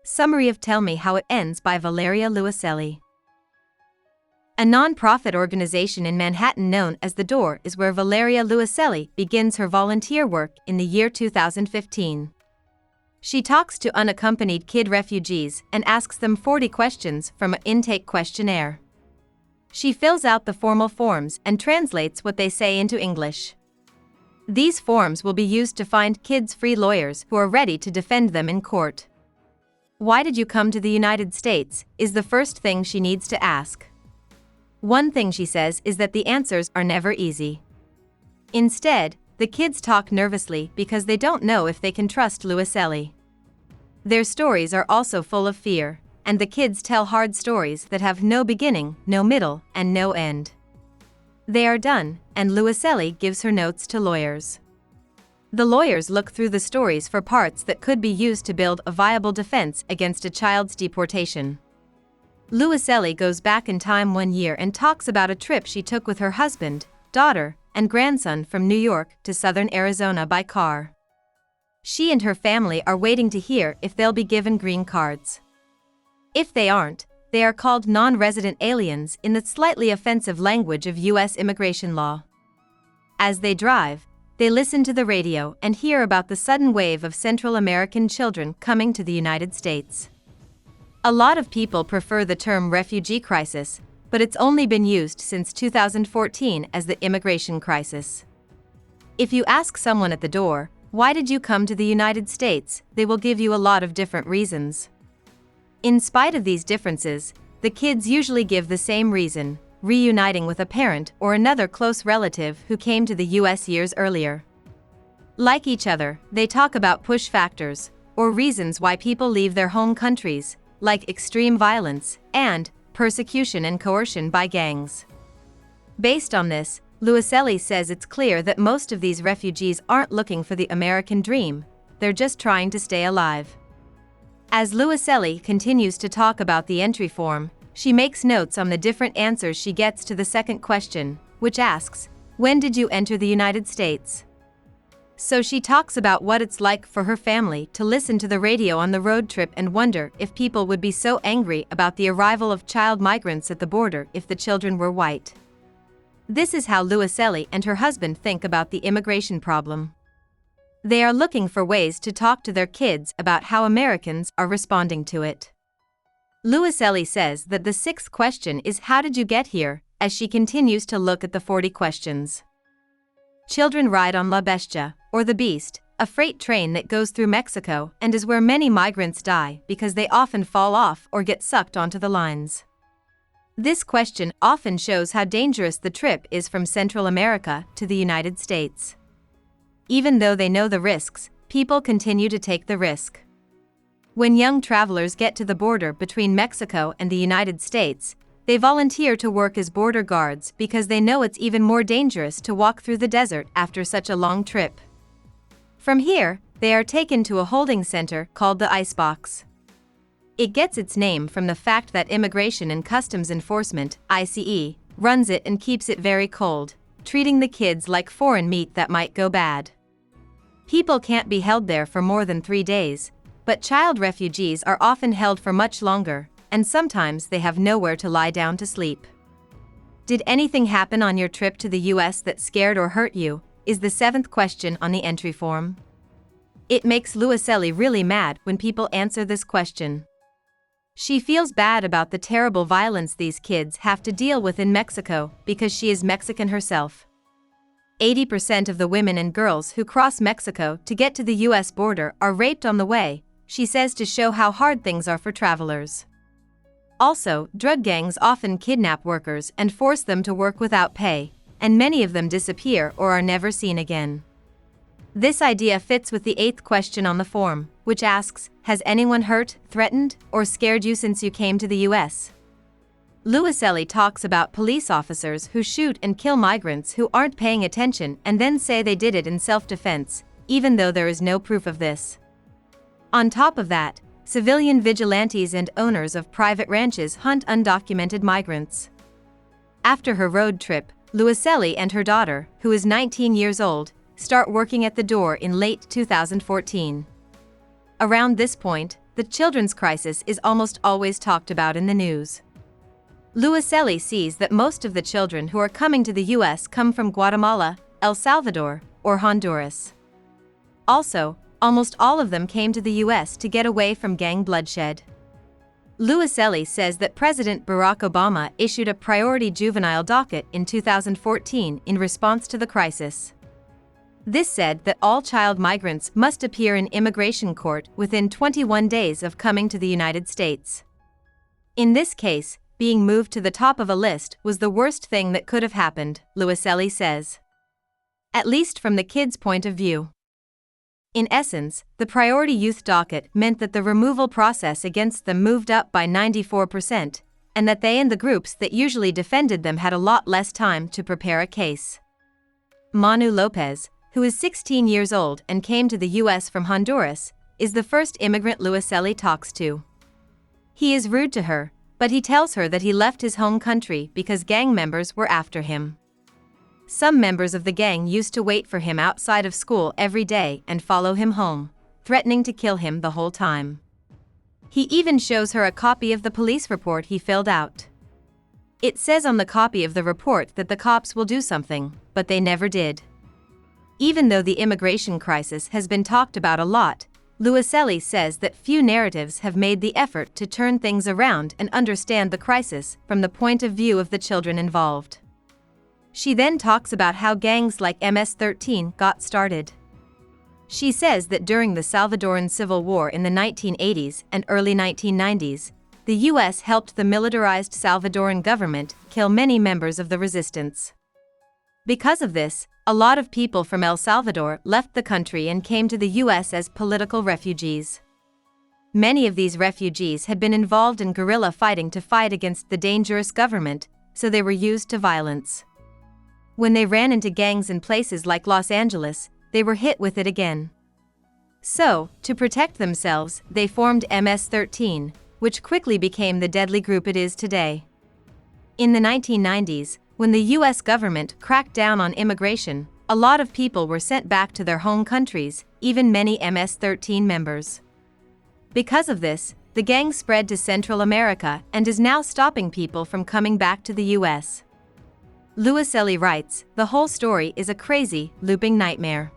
Summary of Tell Me How It Ends by Valeria Luiselli. A non-profit organization in Manhattan known as The Door is where Valeria Luiselli begins her volunteer work in the year 2015. She talks to unaccompanied kid refugees and asks them 40 questions from an intake questionnaire. She fills out the formal forms and translates what they say into English. These forms will be used to find kids free lawyers who are ready to defend them in court. Why did you come to the United States is the first thing she needs to ask. One thing she says is that the answers are never easy. Instead, the kids talk nervously because they don't know if they can trust Luiselli. Their stories are also full of fear, and the kids tell hard stories that have no beginning, no middle, and no end. They are done, and Luiselli gives her notes to lawyers. The lawyers look through the stories for parts that could be used to build a viable defense against a child's deportation. Luiselli goes back in time 1 year and talks about a trip she took with her husband, daughter, and grandson from New York to southern Arizona by car. She and her family are waiting to hear if they'll be given green cards. If they aren't, they are called non-resident aliens in the slightly offensive language of U.S. immigration law. As they drive, they listen to the radio and hear about the sudden wave of Central American children coming to the United States. A lot of people prefer the term refugee crisis, but it's only been used since 2014 as the immigration crisis. If you ask someone at the door, "Why did you come to the United States?" they will give you a lot of different reasons. In spite of these differences, the kids usually give the same reason: reuniting with a parent or another close relative who came to the U.S. years earlier. Like each other, they talk about push factors, or reasons why people leave their home countries, like extreme violence and persecution and coercion by gangs. Based on this, Luiselli says it's clear that most of these refugees aren't looking for the American dream, they're just trying to stay alive. As Luiselli continues to talk about the entry form, she makes notes on the different answers she gets to the second question, which asks, "When did you enter the United States?" So she talks about what it's like for her family to listen to the radio on the road trip and wonder if people would be so angry about the arrival of child migrants at the border if the children were white. This is how Luiselli and her husband think about the immigration problem. They are looking for ways to talk to their kids about how Americans are responding to it. Luiselli says that the sixth question is "How did you get here?" as she continues to look at the 40 questions. Children ride on La Bestia, or the Beast, a freight train that goes through Mexico and is where many migrants die because they often fall off or get sucked onto the lines. This question often shows how dangerous the trip is from Central America to the United States. Even though they know the risks, people continue to take the risk. When young travelers get to the border between Mexico and the United States, they volunteer to work as border guards because they know it's even more dangerous to walk through the desert after such a long trip. From here, they are taken to a holding center called the Icebox. It gets its name from the fact that Immigration and Customs Enforcement, ICE, runs it and keeps it very cold, treating the kids like foreign meat that might go bad. People can't be held there for more than 3 days, but child refugees are often held for much longer, and sometimes they have nowhere to lie down to sleep. Did anything happen on your trip to the U.S. that scared or hurt you? Is the 7th question on the entry form. It makes Luiselli really mad when people answer this question. She feels bad about the terrible violence these kids have to deal with in Mexico because she is Mexican herself. 80% of the women and girls who cross Mexico to get to the U.S. border are raped on the way, she says, to show how hard things are for travelers. Also, drug gangs often kidnap workers and force them to work without pay, and many of them disappear or are never seen again. This idea fits with the 8th question on the form, which asks, "Has anyone hurt, threatened, or scared you since you came to the U.S.?" Luiselli talks about police officers who shoot and kill migrants who aren't paying attention and then say they did it in self-defense, even though there is no proof of this. On top of that, civilian vigilantes and owners of private ranches hunt undocumented migrants. After her road trip, Luiselli and her daughter, who is 19 years old, start working at the door in late 2014. Around this point, the children's crisis is almost always talked about in the news. Luiselli sees that most of the children who are coming to the U.S. come from Guatemala, El Salvador, or Honduras. Also, almost all of them came to the U.S. to get away from gang bloodshed. Luiselli says that President Barack Obama issued a priority juvenile docket in 2014 in response to the crisis. This said that all child migrants must appear in immigration court within 21 days of coming to the United States. In this case, being moved to the top of a list was the worst thing that could have happened, Luiselli says. At least from the kids' point of view. In essence, the priority youth docket meant that the removal process against them moved up by 94%, and that they and the groups that usually defended them had a lot less time to prepare a case. Manu Lopez, who is 16 years old and came to the U.S. from Honduras, is the first immigrant Luiselli talks to. He is rude to her, but he tells her that he left his home country because gang members were after him. Some members of the gang used to wait for him outside of school every day and follow him home, threatening to kill him the whole time. He even shows her a copy of the police report he filled out. It says on the copy of the report that the cops will do something, but they never did. Even though the immigration crisis has been talked about a lot, Luiselli says that few narratives have made the effort to turn things around and understand the crisis from the point of view of the children involved. She then talks about how gangs like MS-13 got started. She says that during the Salvadoran Civil War in the 1980s and early 1990s, the U.S. helped the militarized Salvadoran government kill many members of the resistance. Because of this, a lot of people from El Salvador left the country and came to the U.S. as political refugees. Many of these refugees had been involved in guerrilla fighting to fight against the dangerous government, so they were used to violence. When they ran into gangs in places like Los Angeles, they were hit with it again. So, to protect themselves, they formed MS-13, which quickly became the deadly group it is today. In the 1990s, when the U.S. government cracked down on immigration, a lot of people were sent back to their home countries, even many MS-13 members. Because of this, the gang spread to Central America and is now stopping people from coming back to the U.S. Luiselli writes, the whole story is a crazy, looping nightmare.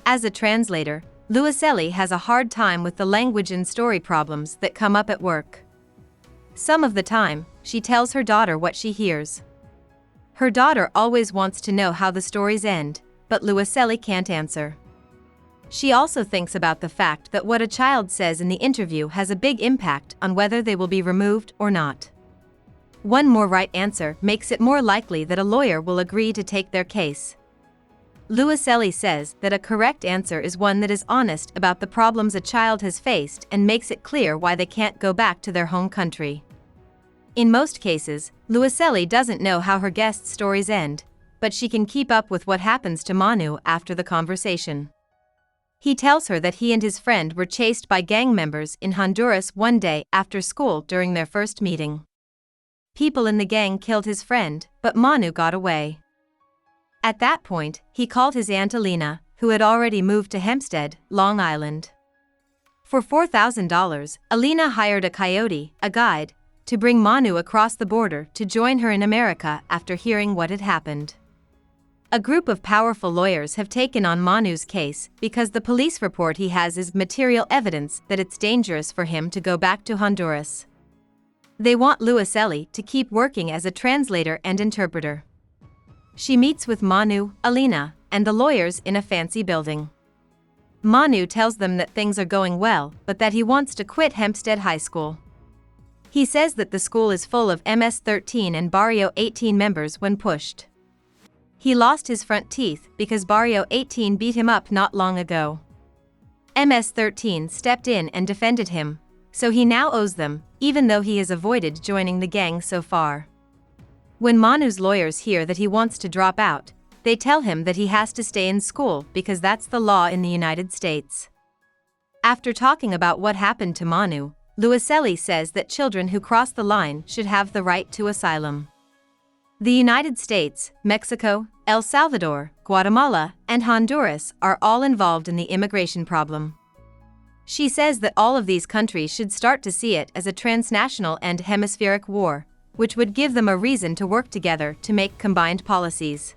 As a translator, Luiselli has a hard time with the language and story problems that come up at work. Some of the time, she tells her daughter what she hears. Her daughter always wants to know how the stories end, but Luiselli can't answer. She also thinks about the fact that what a child says in the interview has a big impact on whether they will be removed or not. One more right answer makes it more likely that a lawyer will agree to take their case. Luiselli says that a correct answer is one that is honest about the problems a child has faced and makes it clear why they can't go back to their home country. In most cases, Luiselli doesn't know how her guests' stories end, but she can keep up with what happens to Manu after the conversation. He tells her that he and his friend were chased by gang members in Honduras one day after school during their first meeting. People in the gang killed his friend, but Manu got away. At that point, he called his Aunt Alina, who had already moved to Hempstead, Long Island. For $4,000, Alina hired a coyote, a guide, to bring Manu across the border to join her in America after hearing what had happened. A group of powerful lawyers have taken on Manu's case because the police report he has is material evidence that it's dangerous for him to go back to Honduras. They want Luiselli to keep working as a translator and interpreter. She meets with Manu, Alina, and the lawyers in a fancy building. Manu tells them that things are going well, but that he wants to quit Hempstead High School. He says that the school is full of MS-13 and Barrio 18 members when pushed. He lost his front teeth because Barrio 18 beat him up not long ago. MS-13 stepped in and defended him, so he now owes them, even though he has avoided joining the gang so far. When Manu's lawyers hear that he wants to drop out, they tell him that he has to stay in school because that's the law in the United States. After talking about what happened to Manu, Luiselli says that children who cross the line should have the right to asylum. The United States, Mexico, El Salvador, Guatemala, and Honduras are all involved in the immigration problem. She says that all of these countries should start to see it as a transnational and hemispheric war, which would give them a reason to work together to make combined policies.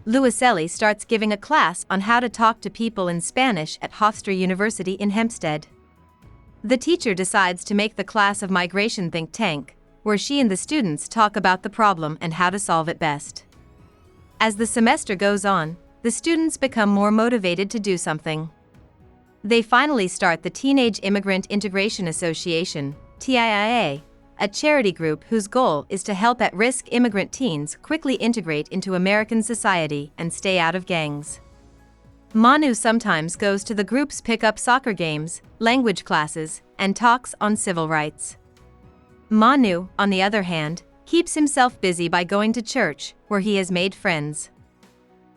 Luiselli starts giving a class on how to talk to people in Spanish at Hofstra University in Hempstead. The teacher decides to make the class of migration think tank, where she and the students talk about the problem and how to solve it best. As the semester goes on, the students become more motivated to do something. They finally start the Teenage Immigrant Integration Association, TIIA, a charity group whose goal is to help at-risk immigrant teens quickly integrate into American society and stay out of gangs. Manu sometimes goes to the group's pick-up soccer games, language classes, and talks on civil rights. Manu, on the other hand, keeps himself busy by going to church, where he has made friends.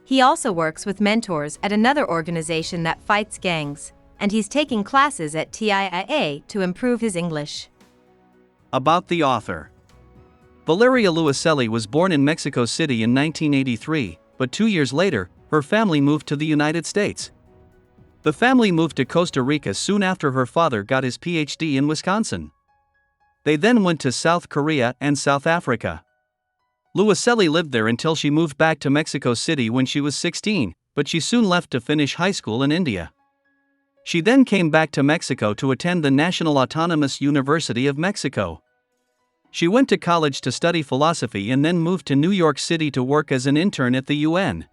He also works with mentors at another organization that fights gangs, and he's taking classes at TIIA to improve his English. About the author. Valeria Luiselli was born in Mexico City in 1983, but 2 years later, her family moved to the United States. The family moved to Costa Rica soon after her father got his PhD in Wisconsin. They then went to South Korea and South Africa. Luiselli lived there until she moved back to Mexico City when she was 16, but she soon left to finish high school in India. She then came back to Mexico to attend the National Autonomous University of Mexico. She went to college to study philosophy and then moved to New York City to work as an intern at the UN.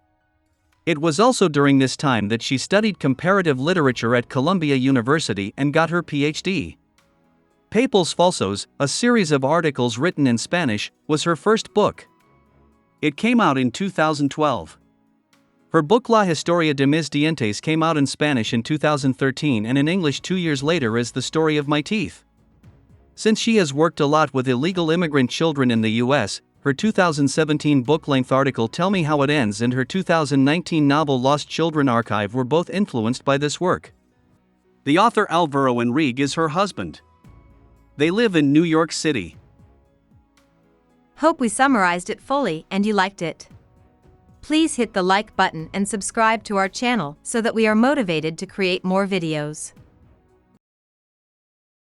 It was also during this time that she studied comparative literature at Columbia University and got her PhD. Papels Falsos, a series of articles written in Spanish, was her first book. It came out in 2012. Her book La Historia de mis dientes came out in Spanish in 2013 and in English 2 years later as The Story of My Teeth. Since she has worked a lot with illegal immigrant children in the U.S., her 2017 book-length article Tell Me How It Ends and her 2019 novel Lost Children Archive were both influenced by this work. The author Alvaro Enrique is her husband. They live in New York City. Hope we summarized it fully and you liked it. Please hit the like button and subscribe to our channel so that we are motivated to create more videos.